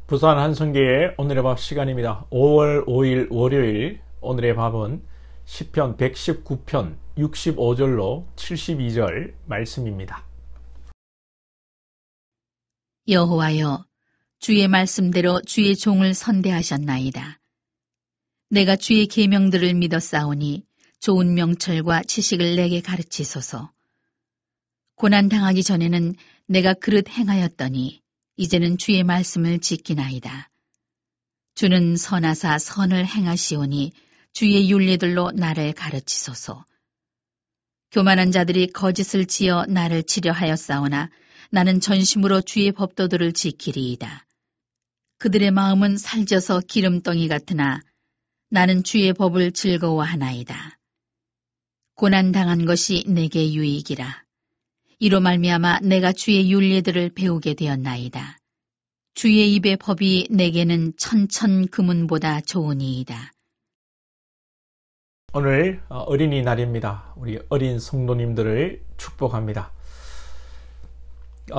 부산 한성교회 오늘의 밥 시간입니다. 5월 5일 월요일 오늘의 밥은 시편 119편 65절로 72절 말씀입니다. 여호와여, 주의 말씀대로 주의 종을 선대하셨나이다. 내가 주의 계명들을 믿었사오니 좋은 명철과 지식을 내게 가르치소서. 고난당하기 전에는 내가 그릇 행하였더니 이제는 주의 말씀을 지키나이다. 주는 선하사 선을 행하시오니 주의 윤리들로 나를 가르치소서. 교만한 자들이 거짓을 지어 나를 치려하였사오나 나는 전심으로 주의 법도들을 지키리이다. 그들의 마음은 살쪄서 기름덩이 같으나 나는 주의 법을 즐거워하나이다. 고난당한 것이 내게 유익이라. 이로 말미암아 내가 주의 윤례들을 배우게 되었나이다. 주의 입의 법이 내게는 천천 금은보다 좋으니이다. 오늘 어린이날입니다. 우리 어린 성도님들을 축복합니다.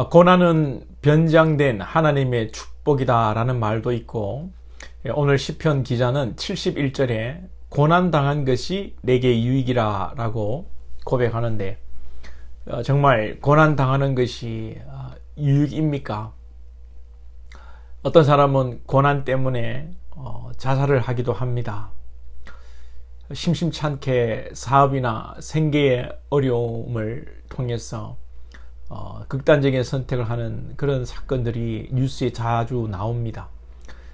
고난은 변장된 하나님의 축복이다라는 말도 있고, 오늘 시편 기자는 71절에 고난당한 것이 내게 유익이라 라고 고백하는데, 정말 고난당하는 것이 유익입니까? 어떤 사람은 고난 때문에 자살을 하기도 합니다. 심심찮게 사업이나 생계의 어려움을 통해서 극단적인 선택을 하는 그런 사건들이 뉴스에 자주 나옵니다.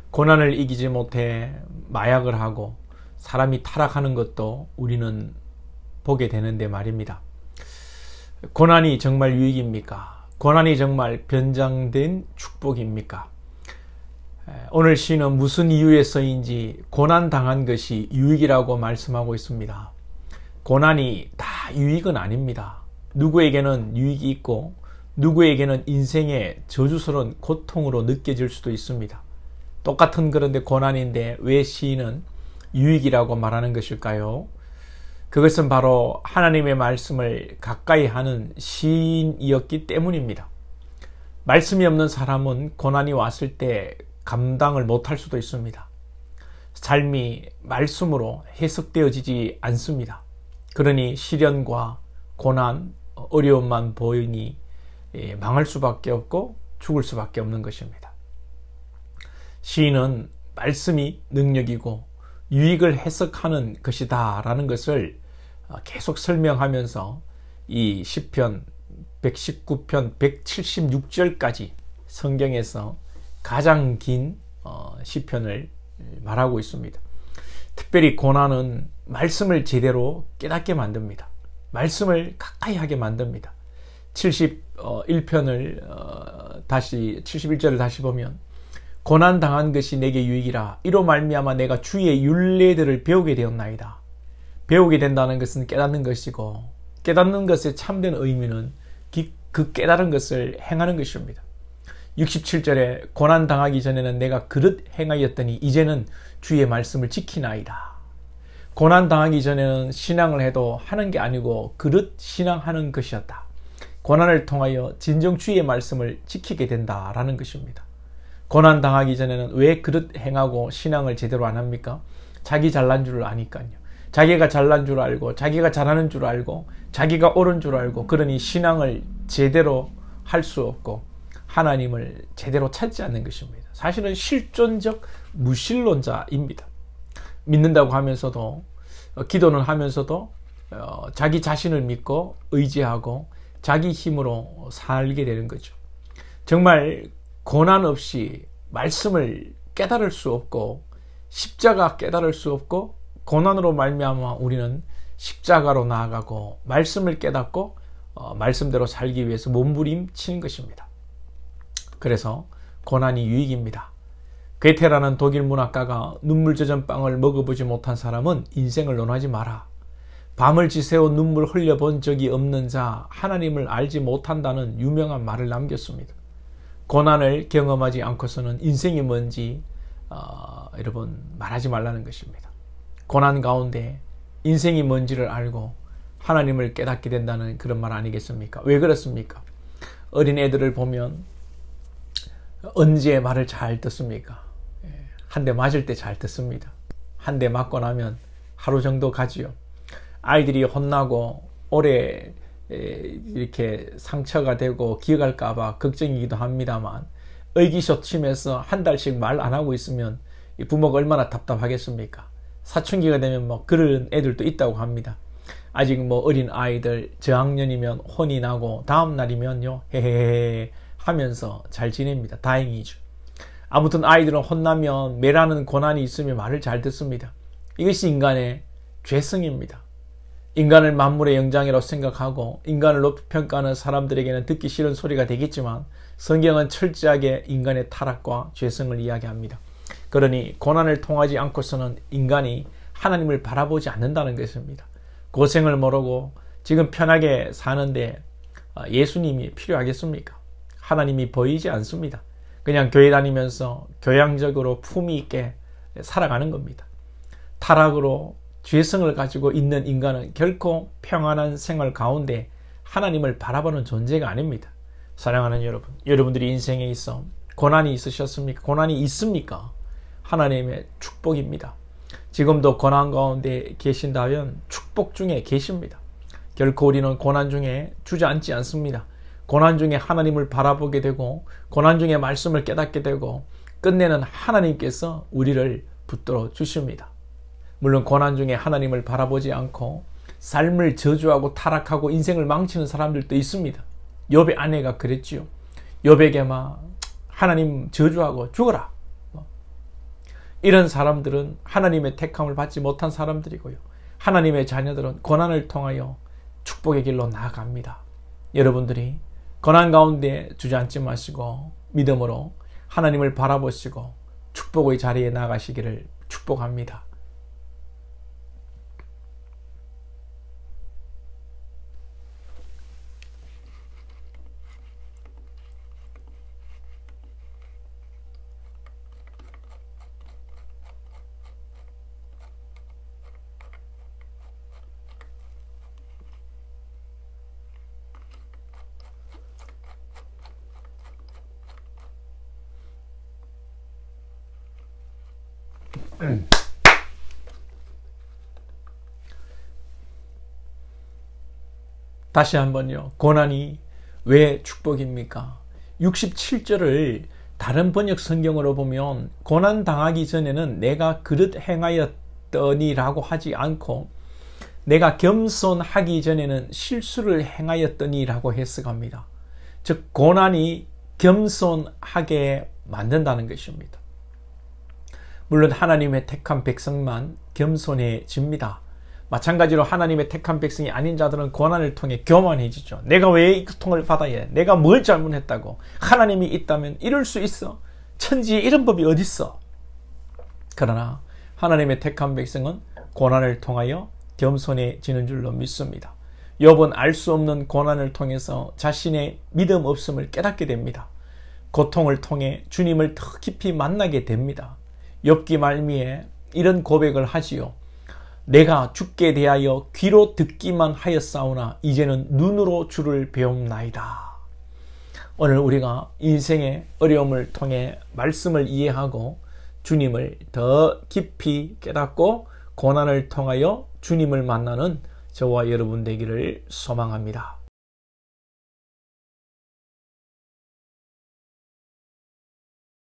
고난을 이기지 못해 마약을 하고 사람이 타락하는 것도 우리는 보게 되는데 말입니다. 고난이 정말 유익입니까? 고난이 정말 변장된 축복입니까? 오늘 시는 무슨 이유에서인지 고난당한 것이 유익이라고 말씀하고 있습니다. 고난이 다 유익은 아닙니다. 누구에게는 유익이 있고 누구에게는 인생의 저주스러운 고통으로 느껴질 수도 있습니다. 똑같은 그런데 고난인데 왜 시인은 유익이라고 말하는 것일까요? 그것은 바로 하나님의 말씀을 가까이 하는 시인이었기 때문입니다. 말씀이 없는 사람은 고난이 왔을 때 감당을 못할 수도 있습니다. 삶이 말씀으로 해석되어지지 않습니다. 그러니 시련과 고난, 어려움만 보이니 망할 수밖에 없고 죽을 수밖에 없는 것입니다. 시인은 말씀이 능력이고 유익을 해석하는 것이다 라는 것을 계속 설명하면서 이 시편 119편 176절까지 성경에서 가장 긴 시편을 말하고 있습니다. 특별히 고난은 말씀을 제대로 깨닫게 만듭니다. 말씀을 가까이 하게 만듭니다. 71편을 다시 71절을 다시 보면 고난 당한 것이 내게 유익이라. 이로 말미암아 내가 주의 율례들을 배우게 되었나이다. 배우게 된다는 것은 깨닫는 것이고, 깨닫는 것의 참된 의미는 그 깨달은 것을 행하는 것입니다. 67절에 고난 당하기 전에는 내가 그릇 행하였더니 이제는 주의 말씀을 지키나이다. 고난 당하기 전에는 신앙을 해도 하는 게 아니고 그릇 신앙하는 것이었다. 고난을 통하여 진정 주의 말씀을 지키게 된다라는 것입니다. 고난 당하기 전에는 왜 그릇 행하고 신앙을 제대로 안 합니까? 자기 잘난 줄 아니까요. 자기가 잘난 줄 알고, 자기가 잘하는 줄 알고, 자기가 옳은 줄 알고, 그러니 신앙을 제대로 할 수 없고 하나님을 제대로 찾지 않는 것입니다. 사실은 실존적 무신론자입니다. 믿는다고 하면서도, 기도는 하면서도 자기 자신을 믿고 의지하고 자기 힘으로 살게 되는 거죠. 정말 고난 없이 말씀을 깨달을 수 없고, 십자가 깨달을 수 없고, 고난으로 말미암아 우리는 십자가로 나아가고 말씀을 깨닫고 말씀대로 살기 위해서 몸부림치는 것입니다. 그래서 고난이 유익입니다. 괴테라는 독일 문학가가 눈물 젖은 빵을 먹어보지 못한 사람은 인생을 논하지 마라. 밤을 지새워 눈물 흘려본 적이 없는 자 하나님을 알지 못한다는 유명한 말을 남겼습니다. 고난을 경험하지 않고서는 인생이 뭔지 여러분 말하지 말라는 것입니다. 고난 가운데 인생이 뭔지를 알고 하나님을 깨닫게 된다는 그런 말 아니겠습니까? 왜 그렇습니까? 어린애들을 보면 언제 말을 잘 듣습니까? 한 대 맞을 때 잘 듣습니다. 한 대 맞고 나면 하루 정도 가지요. 아이들이 혼나고 오래 이렇게 상처가 되고 기억할까봐 걱정이기도 합니다만, 의기소침해서 한 달씩 말 안 하고 있으면 부모가 얼마나 답답하겠습니까? 사춘기가 되면 뭐 그런 애들도 있다고 합니다. 아직 뭐 어린 아이들 저학년이면 혼이 나고 다음 날이면요 헤헤헤 하면서 잘 지냅니다. 다행이죠. 아무튼 아이들은 혼나면 매라는 고난이 있으면 말을 잘 듣습니다. 이것이 인간의 죄성입니다. 인간을 만물의 영장이라고 생각하고 인간을 높이 평가하는 사람들에게는 듣기 싫은 소리가 되겠지만, 성경은 철저하게 인간의 타락과 죄성을 이야기합니다. 그러니 고난을 통하지 않고서는 인간이 하나님을 바라보지 않는다는 것입니다. 고생을 모르고 지금 편하게 사는데 예수님이 필요하겠습니까? 하나님이 보이지 않습니다. 그냥 교회 다니면서 교양적으로 품위 있게 살아가는 겁니다. 타락으로 죄성을 가지고 있는 인간은 결코 평안한 생활 가운데 하나님을 바라보는 존재가 아닙니다. 사랑하는 여러분, 여러분들이 인생에 있어 고난이 있으셨습니까? 고난이 있습니까? 하나님의 축복입니다. 지금도 고난 가운데 계신다면 축복 중에 계십니다. 결코 우리는 고난 중에 주저앉지 않습니다. 고난 중에 하나님을 바라보게 되고 고난 중에 말씀을 깨닫게 되고 끝내는 하나님께서 우리를 붙들어 주십니다. 물론 고난 중에 하나님을 바라보지 않고 삶을 저주하고 타락하고 인생을 망치는 사람들도 있습니다. 욥의 아내가 그랬지요. 욥에게 막 하나님 저주하고 죽어라. 이런 사람들은 하나님의 택함을 받지 못한 사람들이고요. 하나님의 자녀들은 고난을 통하여 축복의 길로 나아갑니다. 여러분들이 고난 가운데 주저앉지 마시고 믿음으로 하나님을 바라보시고 축복의 자리에 나가시기를 축복합니다. 다시 한번요. 고난이 왜 축복입니까? 67절을 다른 번역 성경으로 보면 고난 당하기 전에는 내가 그릇 행하였더니라고 하지 않고 내가 겸손하기 전에는 실수를 행하였더니라고 해석합니다. 즉 고난이 겸손하게 만든다는 것입니다. 물론 하나님의 택한 백성만 겸손해집니다. 마찬가지로 하나님의 택한 백성이 아닌 자들은 고난을 통해 교만해지죠. 내가 왜 이 고통을 받아야 해? 내가 뭘 잘못했다고? 하나님이 있다면 이럴 수 있어. 천지에 이런 법이 어딨어? 그러나 하나님의 택한 백성은 고난을 통하여 겸손해지는 줄로 믿습니다. 욥은 알 수 없는 고난을 통해서 자신의 믿음 없음을 깨닫게 됩니다. 고통을 통해 주님을 더 깊이 만나게 됩니다. 욥기 말미에 이런 고백을 하지요. 내가 주께 대하여 귀로 듣기만 하였사오나 이제는 눈으로 주를 배움나이다. 오늘 우리가 인생의 어려움을 통해 말씀을 이해하고 주님을 더 깊이 깨닫고 고난을 통하여 주님을 만나는 저와 여러분 되기를 소망합니다.